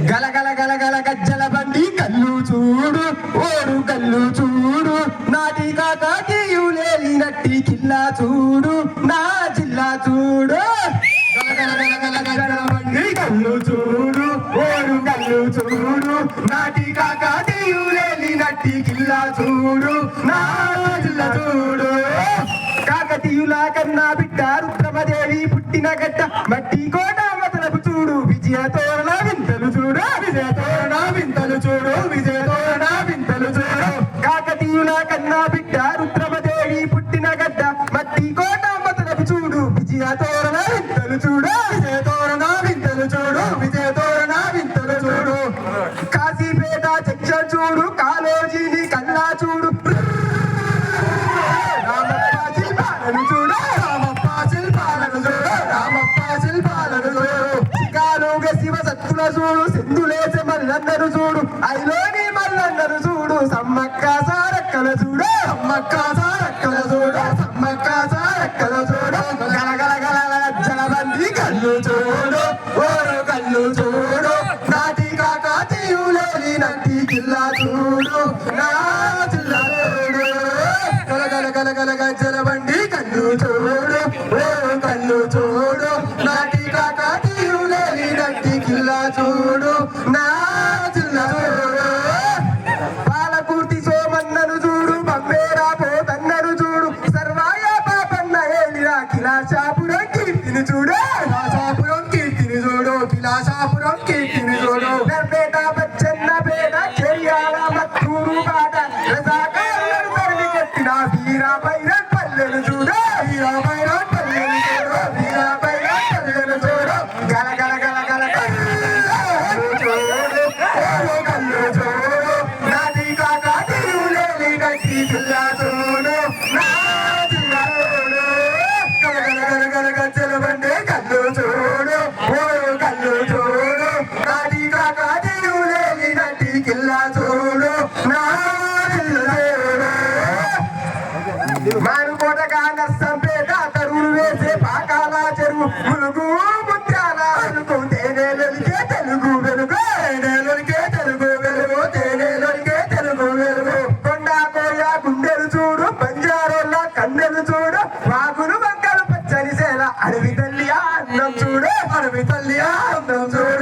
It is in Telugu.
గలగల గలగల గజ్జల బండి కళ్ళు చూడు ఓడు కళ్ళు చూడు నాటి కాకీయులేలి నట్టి కిల్లా చూడు నా జిల్లా చూడు గలగల గలగల గజ్జల బండి కళ్ళు చూడు ఓడు కళ్ళు చూడు నాటి కాకీయులేలి నట్టి కిల్లా చూడు నా జిల్లా చూడు కాకతీయుల కన్నా బిడ్డ రుద్రమదేవి పుట్టిన గడ్డ మట్టి కోట మతలపు చూడు విజయ తోరణ వింతలు చూడు విజయ తోరణ వింతలు చూడు విజయ తోరణ వింతలు చూడు కాకతీయుల కన్నా బిడ్డ రుద్రమదేవి పుట్టిన గడ్డ మట్టి కోట మతలపు చూడు విజయ తోరణ వింతలు చూడు విజయ తోరణ వింతలు చూడు విజయ తోరణ వింతలు చూడు కాశీపేట జంక్షన్ చూడు కాలోజీని కల్లా చూడు శివ సత్తుల చూడు సింధులేసే మల్లన్నరు చూడు ఐలోని మల్లన్నరు చూడు సమ్మక్క సారక్కల చూడు సమ్మక్క సారక్కల చూడు సమ్మక్క సారక్కల చూడు గలగల గల జలబంది కళ్ళు చూడు ఓరు కళ్ళు చూడు నాటి కాకతీయులేని నట్టి కిల్లా చూడు నా జిల్లా చూడు గలగల గలగల జలబండి కళ్ళు చూడు ఓరు కళ్ళు చూడు నాటి కాకతీయులేని నట్టి కిల్లా చూడు నా జిల్లా చూడు పాలకుర్తి సోమన్నను చూడు బమ్మేరా పోతన్నను చూడు సర్వాయ పాపన్న ఏలిరా కిలాషాపురం కీర్తిని చూడు కిలాషాపురం కీర్తిని చూడు కిలాషాపురం కీర్తిని చూడు నర్పేట బచ్చన్న పేట చెయ్యాల మత్తూరు బాట రసాకారులను తరిమి కట్టిన వీరా బైరన్ పల్లెలు చూడు వీరా బైరన్ పల్లెలు చూడు వీరా బైరన్ పల్లెలు చూడు గలగల గలగల జిల్లా చూడు నా జిల్లా చూడు గలగల గలగల గజ్జల బండి కళ్ళు చూడు ఓ కళ్ళు చూడు నాటి కాకతీయులేని నట్టి కిల్లా చూడు నా జిల్లా చూడు మానుకోటగా నర్సంపేట తరువులు వేసే పాకాల చెరువు ములుగు ముత్యాల అలుగు తేనెలొలికే తెలుగు వెలుగు తేనెలొలికే తెలుగు వెలుగు తేనెలొలికే తెలుగు వెలుగు గుండెలు చూడు బంజారోళ్ళ కన్నెలు చూడు వాగులు వంకలు పచ్చని సేల అడవి తల్లి అందం చూడు అడవి తల్లి అందం చూడు